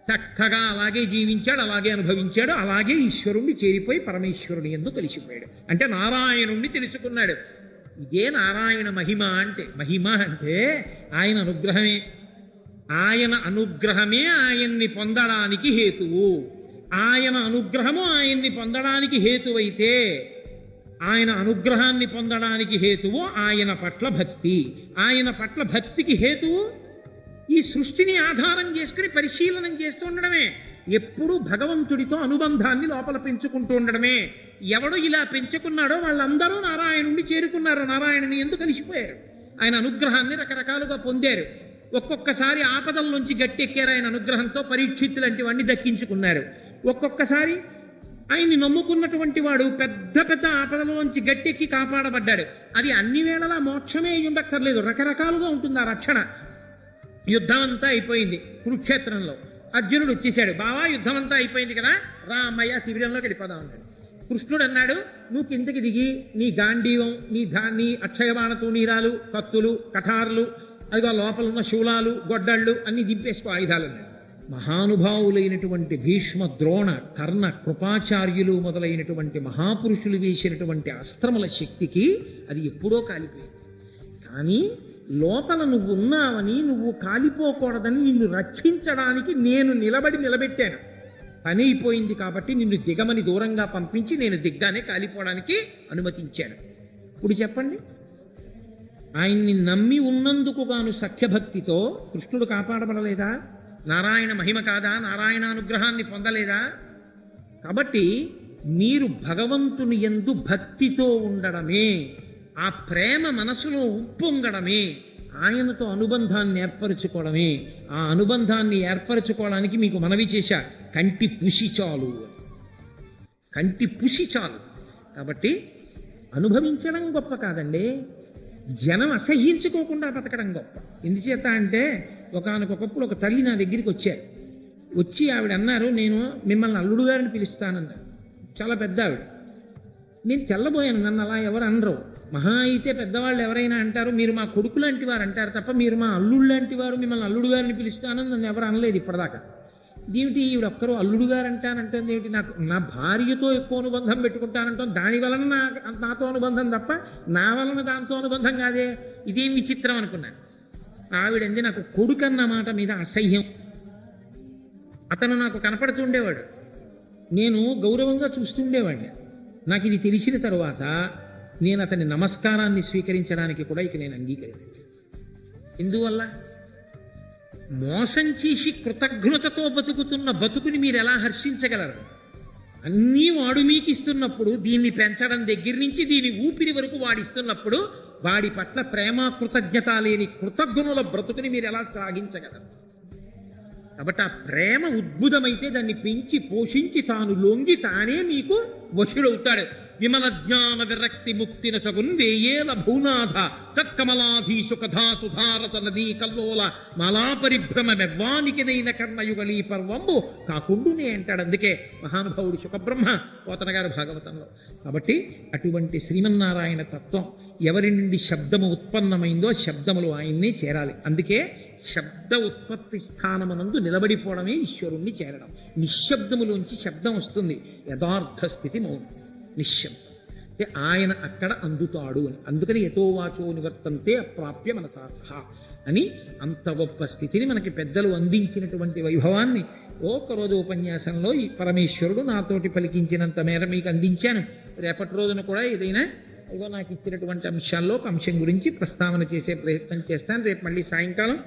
చక్కగా అలాగే జీవించాడు, అలాగే అనుభవించాడు, అలాగే ఈశ్వరుణ్ణి చేరిపోయి పరమేశ్వరుని యందు కలిసిపోయాడు. అంటే నారాయణుణ్ణి తెలుసుకున్నాడు. ఇదే నారాయణ మహిమ అంటే. మహిమ అంటే ఆయన అనుగ్రహమే. ఆయన అనుగ్రహమే ఆయన్ని పొందడానికి హేతువు. ఆయన అనుగ్రహము ఆయన్ని పొందడానికి హేతువైతే ఆయన అనుగ్రహాన్ని పొందడానికి హేతువు ఆయన పట్ల భక్తి. ఆయన పట్ల భక్తికి హేతువు ఈ సృష్టిని ఆధారం చేసుకుని పరిశీలనం చేస్తూ ఉండడమే. ఎప్పుడూ భగవంతుడితో అనుబంధాన్ని లోపల పెంచుకుంటూ ఉండడమే. ఎవడు ఇలా పెంచుకున్నాడో వాళ్ళందరూ నారాయణుణ్ణి చేరుకున్నారు, నారాయణుని ఎందుకు కలిసిపోయారు, ఆయన అనుగ్రహాన్ని రకరకాలుగా పొందారు. ఒక్కొక్కసారి ఆపదల్లోంచి గట్టెక్కారు ఆయన అనుగ్రహంతో, పరీక్షిత్తు లాంటి వాడిని దక్కించుకున్నారు. ఒక్కొక్కసారి ఆయన్ని నమ్ముకున్నటువంటి వాడు పెద్ద పెద్ద ఆపదలోంచి గట్టెక్కి కాపాడబడ్డాడు. అది అన్ని వేళలా మోక్షమే అయి ఉండక్కర్లేదు, రకరకాలుగా ఉంటుంది ఆ రక్షణ. యుద్ధం అంతా అయిపోయింది కురుక్షేత్రంలో, అర్జునుడు వచ్చేసాడు, బావా యుద్ధం అంతా అయిపోయింది కదా, రా అమ్మయ్య శిబిరంలోకి వెళ్ళిపోదాం అన్నాడు. కృష్ణుడు అన్నాడు, నువ్వు కిందకి దిగి నీ గాంధీవం, నీ అక్షయబాణ తూణీరాలు, కత్తులు, కఠార్లు, అదిగో లోపల ఉన్న శూలాలు, గొడ్డళ్ళు అన్ని దింపేసుకో ఆయుధాలు అన్నాడు. మహానుభావులైనటువంటి భీష్మ, ద్రోణ, కర్ణ, కృపాచార్యులు మొదలైనటువంటి మహాపురుషులు వేసినటువంటి అస్త్రముల శక్తికి అది ఎప్పుడో కాలిపోయింది. కానీ లోపల నువ్వు ఉన్నావని, నువ్వు కాలిపోకూడదని నిన్ను రక్షించడానికి నేను నిలబెట్టాను. పని అయిపోయింది కాబట్టి నిన్ను దిగమని దూరంగా పంపించి నేను దిగ్గానే కాలిపోవడానికి అనుమతించాను. ఇప్పుడు చెప్పండి, ఆయన్ని నమ్మి ఉన్నందుకు గాను సఖ్యభక్తితో కృష్ణుడు కాపాడబడలేదా? నారాయణ మహిమ కాదా? నారాయణానుగ్రహాన్ని పొందలేదా? కాబట్టి మీరు భగవంతుని యందు భక్తితో ఉండడమే, ఆ ప్రేమ మనసులో ఉప్పొంగడమే, ఆయనతో అనుబంధాన్ని ఏర్పరచుకోవడమే. ఆ అనుబంధాన్ని ఏర్పరచుకోవడానికి మీకు మనవి చేశా, కంటి పుసి చాలు, కంటి పుసి చాలు. కాబట్టి అనుభవించడం గొప్ప కాదండి, జనం అసహ్యించుకోకుండా బతకడం గొప్ప. ఎందుచేత అంటే ఒకానొకప్పుడు ఒక తల్లి నా దగ్గరికి వచ్చి ఆవిడ అన్నారు, నేను మిమ్మల్ని అల్లుడు గారిని పిలుస్తానన్నారు. చాలా పెద్ద ఆవిడ. నేను తెల్లబోయాను, నన్ను అలా ఎవరు అనరు. మహా అయితే పెద్దవాళ్ళు ఎవరైనా అంటారు, మీరు మా కొడుకు లాంటి వారు అంటారు తప్ప మీరు మా అల్లుడు లాంటి వారు, మిమ్మల్ని అల్లుడు గారిని పిలుస్తానని నన్ను ఎవరు అనలేదు ఇప్పటిదాకా. ఇదేమిటి ఈవిడ ఒక్కరు అల్లుడు గారు అంటానంటుంది ఏమిటి? నాకు నా భార్యతో ఎక్కువ అనుబంధం పెట్టుకుంటానంటాం, దాని వలన నాతో అనుబంధం తప్ప నా వలన దాంతో అనుబంధం కాదే, ఇదేం విచిత్రం అనుకున్నాను. ఆవిడంది నాకు కొడుకన్న మాట మీద అసహ్యం. అతను నాకు కనపడుతుండేవాడు, నేను గౌరవంగా చూస్తుండేవాడిని. నాకు ఇది తెలిసిన తరువాత నేను అతని నమస్కారాన్ని స్వీకరించడానికి కూడా ఇక నేను అంగీకరించలేదు. ఎందువల్ల? మోసం చేసి కృతజ్ఞతతో బతుకుతున్న బతుకుని మీరు ఎలా హర్షించగలరు? అన్నీ వాడు మీకు ఇస్తున్నప్పుడు, దీన్ని పెంచడం దగ్గర నుంచి దీని ఊపిరి వరకు వాడిస్తున్నప్పుడు, వాడి పట్ల ప్రేమ కృతజ్ఞత లేని కృతజ్ఞుల బ్రతుకుని మీరు ఎలా సాగించగలరు? కాబట్టి ఆ ప్రేమ ఉద్భుతమైతే దాన్ని పెంచి పోషించి తాను లొంగి తానే మీకు వశుడవుతాడు. విమల జ్ఞాన విరక్తి ముక్తిన సగున్ వేయేల భూనాథ తత్కమలాధీశు కథా సుధారత నదీ కల్లోల మలాపరిభ్రమ మెవ్వానికినైన కర్ణయుగళీ పర్వంబు కాకుండునే అంటాడు. అందుకే మహానుభావుడు శుకబ్రహ్మ పోతన గారు భాగవతంలో. కాబట్టి అటువంటి శ్రీమన్నారాయణ తత్వం ఎవరి నుండి శబ్దము ఉత్పన్నమైందో శబ్దములు ఆయన్నే చేరాలి. అందుకే శబ్ద ఉత్పత్తి స్థానమునందు నిలబడిపోవడమే ఈశ్వరుణ్ణి చేరడం. నిశ్శబ్దములోంచి శబ్దం వస్తుంది. యథార్థ స్థితి మౌనం, నిశ్శబ్దం. అంటే ఆయన అక్కడ అందుతాడు అని. అందుకని యతో వాచో నివర్తంతే అప్రాప్య మనసా సహా అని అంత గొప్ప స్థితిని మనకి పెద్దలు అందించినటువంటి వైభవాన్ని ఒక్కరోజు ఉపన్యాసంలో ఈ పరమేశ్వరుడు నాతోటి పలికించినంత మేర మీకు అందించాను. రేపటి రోజున కూడా ఏదైనా ఇదిగో నాకు ఇచ్చినటువంటి అంశాల్లో ఒక అంశం గురించి ప్రస్తావన చేసే ప్రయత్నం చేస్తాను. రేపు మళ్ళీ సాయంకాలం